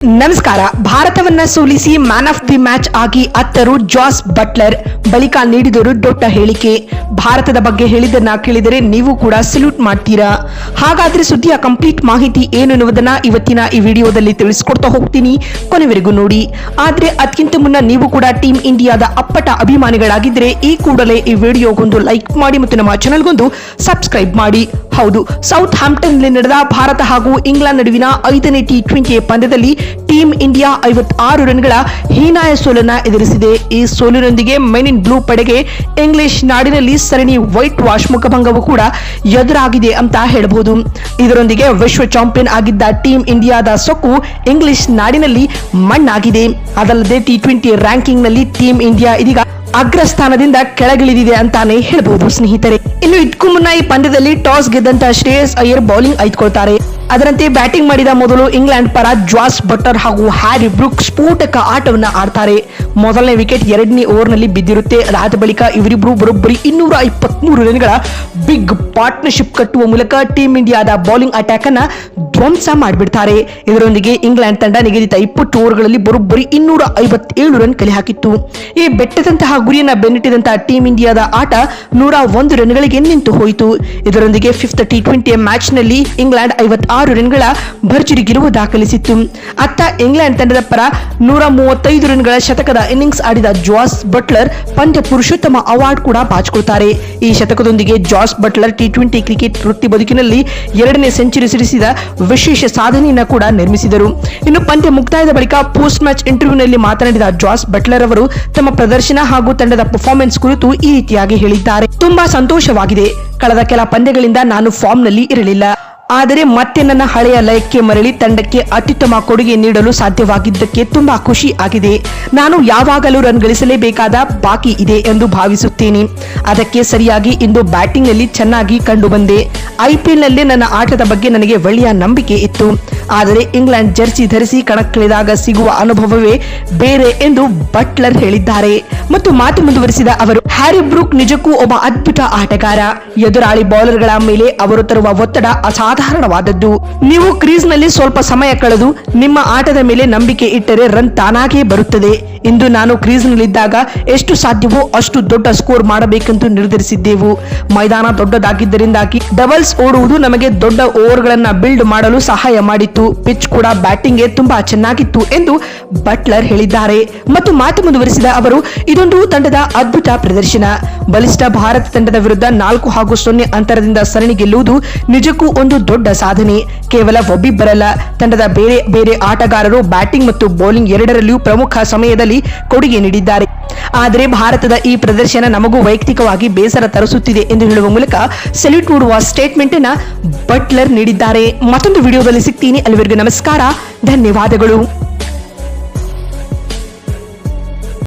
ನಮಸ್ಕಾರ. ಭಾರತವನ್ನ ಸೋಲಿಸಿ ಮ್ಯಾನ್ ಆಫ್ ದಿ ಮ್ಯಾಚ್ ಆಗಿ ಅತ್ತರು ಜಾಸ್ ಬಟ್ಲರ್. ಬಳಿಕ ನೀಡಿದರು ದೊಡ್ಡ ಹೇಳಿಕೆ. ಭಾರತದ ಬಗ್ಗೆ ಹೇಳಿದ್ದನ್ನ ಕೇಳಿದರೆ ನೀವು ಕೂಡ ಸಲ್ಯೂಟ್ ಮಾಡ್ತೀರಾ. ಹಾಗಾದ್ರೆ ಸುದ್ದಿಯ ಕಂಪ್ಲೀಟ್ ಮಾಹಿತಿ ಏನು ಎನ್ನುವುದನ್ನ ಇವತ್ತಿನ ಈ ವಿಡಿಯೋದಲ್ಲಿ ತಿಳಿಸ್ಕೊಡ್ತಾ ಹೋಗ್ತೀನಿ, ಕೊನೆವರೆಗೂ ನೋಡಿ. ಆದ್ರೆ ಅದಕ್ಕಿಂತ ಮುನ್ನ ನೀವು ಕೂಡ ಟೀಮ್ ಇಂಡಿಯಾದ ಅಪ್ಪಟ ಅಭಿಮಾನಿಗಳಾಗಿದ್ರೆ ಈ ಕೂಡಲೇ ಈ ವಿಡಿಯೋಗೊಂದು ಲೈಕ್ ಮಾಡಿ ಮತ್ತು ನಮ್ಮ ಚಾನೆಲ್ಗೊಂದು ಸಬ್ಸ್ಕ್ರೈಬ್ ಮಾಡಿ. ಹೌದು, ಸೌತ್ ಹ್ಯಾಂಪ್ಟನ್ನಲ್ಲಿ ನಡೆದ ಭಾರತ ಹಾಗೂ ಇಂಗ್ಲೆಂಡ್ ನಡುವಿನ 5ನೇ ಟಿ20 ಪಂದ್ಯದಲ್ಲಿ ಟೀಮ್ ಇಂಡಿಯಾ 56 ರನ್ಗಳ ಹೀನಾಯ ಸೋಲನ್ನ ಎದುರಿಸಿದೆ. ಈ ಸೋಲಿನೊಂದಿಗೆ ಮೆನ್ ಇನ್ ಬ್ಲೂ ಪಡೆಗೆ ಇಂಗ್ಲಿಷ್ ನಾಡಿನಲ್ಲಿ ಸರಣಿ ವೈಟ್ ವಾಶ್ ಮುಖಭಂಗವೂ ಕೂಡ ಎದುರಾಗಿದೆ ಅಂತ ಹೇಳಬಹುದು. ಇದರೊಂದಿಗೆ ವಿಶ್ವ ಚಾಂಪಿಯನ್ ಆಗಿದ್ದ ಟೀಮ್ ಇಂಡಿಯಾದ ಸೊಕ್ಕು ಇಂಗ್ಲಿಷ್ ನಾಡಿನಲ್ಲಿ ಮಣ್ಣಾಗಿದೆ. ಅದಲ್ಲದೆ ಟಿ20 ರ್ಯಾಂಕಿಂಗ್ ನಲ್ಲಿ ಟೀಮ್ ಇಂಡಿಯಾ ಇದೀಗ ಅಗ್ರಸ್ಥಾನದಿಂದ ಕೆಳಗಿಳಿದಿದೆ ಅಂತಾನೆ ಹೇಳಬಹುದು ಸ್ನೇಹಿತರೆ. ಇನ್ನು ಇದಕ್ಕೂ ಮುನ್ನ ಈ ಪಂದ್ಯದಲ್ಲಿ ಟಾಸ್ ಗೆದ್ದಂತ ಶ್ರೇಯಸ್ ಅಯ್ಯರ್ ಬೌಲಿಂಗ್ ಆಯ್ದುಕೊಳ್ತಾರೆ. ಅದರಂತೆ ಬ್ಯಾಟಿಂಗ್ ಮಾಡಿದ ಮೊದಲು ಇಂಗ್ಲೆಂಡ್ ಪರ ಜಾಸ್ ಬಟ್ಲರ್ ಹಾಗೂ ಹ್ಯಾರಿ ಬ್ರೂಕ್ ಸ್ಫೋಟಕ ಆಟವನ್ನ ಆಡ್ತಾರೆ. ಮೊದಲನೇ ವಿಕೆಟ್ 2ನೇ ಓವರ್ನಲ್ಲಿ ಬಿದ್ದಿರುತ್ತೆ. ಅದಾದ ಬಳಿಕ ಇವರಿಬ್ರು ಬರೋಬ್ಬರಿ 223 ರನ್ಗಳ ಬಿಗ್ ಪಾರ್ಟ್ನರ್ಶಿಪ್ ಕಟ್ಟುವ ಮೂಲಕ ಟೀಮ್ ಇಂಡಿಯಾದ ಬೌಲಿಂಗ್ ಅಟ್ಯಾಕ್ ಅನ್ನ ಧ್ವಂಸ ಮಾಡಿಬಿಡ್ತಾರೆ. ಇದರೊಂದಿಗೆ ಇಂಗ್ಲೆಂಡ್ ತಂಡ ನಿಗದಿತ 20 ಓವರ್ಗಳಲ್ಲಿ ಬರೋಬ್ಬರಿ 257 ರನ್ ಕಲೆ ಹಾಕಿತ್ತು. ಈ ಬೆಟ್ಟದಂತಹ ಗುರಿಯನ್ನ ಬೆನ್ನಟ್ಟಿದಂತಹ ಟೀಮ್ ಇಂಡಿಯಾದ ಆಟ 101 ರನ್ಗಳಿಗೆ ನಿಂತು ಹೋಯಿತು. ಇದರೊಂದಿಗೆ 5th ಟಿ20 ಮ್ಯಾಚ್ ನಲ್ಲಿ ಇಂಗ್ಲೆಂಡ್ 56 ರನ್ಗಳ ಭರ್ಜರಿ ಗೆಲುವು ದಾಖಲಿಸಿತ್ತು. ಅತ್ತ ಇಂಗ್ಲೆಂಡ್ ತಂಡದ ಪರ 135 ರನ್ಗಳ ಶತಕದ ಇನ್ನಿಂಗ್ಸ್ ಆಡಿದ ಜಾಸ್ ಬಟ್ಲರ್ ಪಂದ್ಯ ಪುರುಷೋತ್ತಮ ಅವಾರ್ಡ್ ಕೂಡ ಬಾಚಿಕೊಳ್ತಾರೆ. ಈ ಶತಕದೊಂದಿಗೆ ಜಾಸ್ ಬಟ್ಲರ್ ಟಿ20 ಕ್ರಿಕೆಟ್ ವೃತ್ತಿ ಬದುಕಿನಲ್ಲಿ 2ನೇ ಸೆಂಚುರಿ ಸಿಡಿಸಿದ ವಿಶೇಷ ಸಾಧನೆಯನ್ನ ಕೂಡ ನಿರ್ಮಿಸಿದರು. ಇನ್ನು ಪಂದ್ಯ ಮುಕ್ತಾಯದ ಬಳಿಕ ಪೋಸ್ಟ್ ಮ್ಯಾಚ್ ಇಂಟರ್ವ್ಯೂನಲ್ಲಿ ಮಾತನಾಡಿದ ಜಾಸ್ ಬಟ್ಲರ್ ಅವರು ತಮ್ಮ ಪ್ರದರ್ಶನ ಹಾಗೂ ತಂಡದ ಪರ್ಫಾರ್ಮೆನ್ಸ್ ಕುರಿತು ಈ ರೀತಿಯಾಗಿ ಹೇಳಿದ್ದಾರೆ. ತುಂಬಾ ಸಂತೋಷವಾಗಿದೆ. ಕಳೆದ ಕೆಲ ಪಂದ್ಯಗಳಿಂದ ನಾನು ಫಾರ್ಮ್ ನಲ್ಲಿ ಇರಲಿಲ್ಲ, ಆದರೆ ಮತ್ತೆ ನನ್ನ ಹಳೆಯ ಲಯಕ್ಕೆ ಮರಳಿ ತಂಡಕ್ಕೆ ಅತ್ಯುತ್ತಮ ಕೊಡುಗೆ ನೀಡಲು ಸಾಧ್ಯವಾಗಿದ್ದಕ್ಕೆ ತುಂಬಾ ಖುಷಿ ಆಗಿದೆ. ನಾನು ಯಾವಾಗಲೂ ರನ್ ಗಳಿಸಲೇಬೇಕಾದ ಬಾಕಿ ಇದೆ ಎಂದು ಭಾವಿಸುತ್ತೇನೆ. ಅದಕ್ಕೆ ಸರಿಯಾಗಿ ಇಂದು ಬ್ಯಾಟಿಂಗ್ ನಲ್ಲಿ ಚೆನ್ನಾಗಿ ಕಂಡು ಬಂದೆ. IPL ನಲ್ಲಿ ನನ್ನ ಆಟದ ಬಗ್ಗೆ ನನಗೆ ಒಳ್ಳೆಯ ನಂಬಿಕೆ ಇತ್ತು, ಆದರೆ ಇಂಗ್ಲೆಂಡ್ ಜರ್ಸಿ ಧರಿಸಿ ಕಣಕ್ಕಿಳಿದಾಗ ಸಿಗುವ ಅನುಭವವೇ ಬೇರೆ ಎಂದು ಬಟ್ಲರ್ ಹೇಳಿದ್ದಾರೆ. ಮತ್ತು ಮಾತು ಮುಂದುವರಿಸಿದ ಅವರು, ಹ್ಯಾರಿ ಬ್ರೂಕ್ ನಿಜಕ್ಕೂ ಒಬ್ಬ ಅದ್ಭುತ ಆಟಗಾರ. ಎದುರಾಳಿ ಬೌಲರ್ಗಳ ಮೇಲೆ ಅವರು ತರುವ ಒತ್ತಡ ಅಸಾಧಾರಣವಾದದ್ದು. ನೀವು ಕ್ರೀಸ್ ನಲ್ಲಿ ಸ್ವಲ್ಪ ಸಮಯ ಕಳೆದು ನಿಮ್ಮ ಆಟದ ಮೇಲೆ ನಂಬಿಕೆ ಇಟ್ಟರೆ ರನ್ ತಾನಾಗೇ ಬರುತ್ತದೆ. ಇಂದು ನಾನು ಕ್ರೀಸ್ ನಲ್ಲಿದ್ದಾಗ ಎಷ್ಟು ಸಾಧ್ಯವೋ ಅಷ್ಟು ದೊಡ್ಡ ಸ್ಕೋರ್ ಮಾಡಬೇಕೆಂದು ನಿರ್ಧರಿಸಿದ್ದೆವು. ಮೈದಾನ ದೊಡ್ಡದಾಗಿದ್ದರಿಂದಾಗಿ ಡಬಲ್ಸ್ ಓಡುವುದು ನಮಗೆ ದೊಡ್ಡ ಓವರ್ಗಳನ್ನ ಬಿಲ್ಡ್ ಮಾಡಲು ಸಹಾಯ ಮಾಡಿತ್ತು. ಪಿಚ್ ಕೂಡ ಬ್ಯಾಟಿಂಗ್ಗೆ ತುಂಬಾ ಚೆನ್ನಾಗಿತ್ತು ಎಂದು ಬಟ್ಲರ್ ಹೇಳಿದ್ದಾರೆ. ಮತ್ತು ಮಾತು ಮುಂದುವರಿಸಿದ ಅವರು, ಇದೊಂದು ತಂಡದ ಅದ್ಭುತ ಪ್ರದರ್ಶನ. ಬಲಿಷ್ಠ ಭಾರತ ತಂಡದ ವಿರುದ್ಧ 4-0 ಅಂತರದಿಂದ ಸರಣಿ ಗೆಲ್ಲುವುದು ನಿಜಕ್ಕೂ ಒಂದು ದೊಡ್ಡ ಸಾಧನೆ. ಕೇವಲ ಒಬ್ಬಿಬ್ಬರಲ್ಲ, ತಂಡದ ಬೇರೆ ಬೇರೆ ಆಟಗಾರರು ಬ್ಯಾಟಿಂಗ್ ಮತ್ತು ಬೌಲಿಂಗ್ ಎರಡರಲ್ಲಿಯೂ ಪ್ರಮುಖ ಸಮಯದಲ್ಲಿ ಕೊಡುಗೆ ನೀಡಿದ್ದಾರೆ. ಆದರೆ ಭಾರತದ ಈ ಪ್ರದರ್ಶನ ನಮಗೂ ವೈಯಕ್ತಿಕವಾಗಿ ಬೇಸರ ತರಿಸುತ್ತಿದೆ ಎಂದು ಹೇಳುವ ಮೂಲಕ ಸೆಲ್ಯೂಟ್ ನೀಡುವ ಸ್ಟೇಟ್ಮೆಂಟ್ ಅನ್ನ ಬಟ್ಲರ್ ನೀಡಿದ್ದಾರೆ. ಮತ್ತೊಂದು ವಿಡಿಯೋದಲ್ಲಿ ಸಿಗ್ತೀನಿ. ಅಲ್ಲಿವರೆಗೂ ನಮಸ್ಕಾರ, ಧನ್ಯವಾದಗಳು.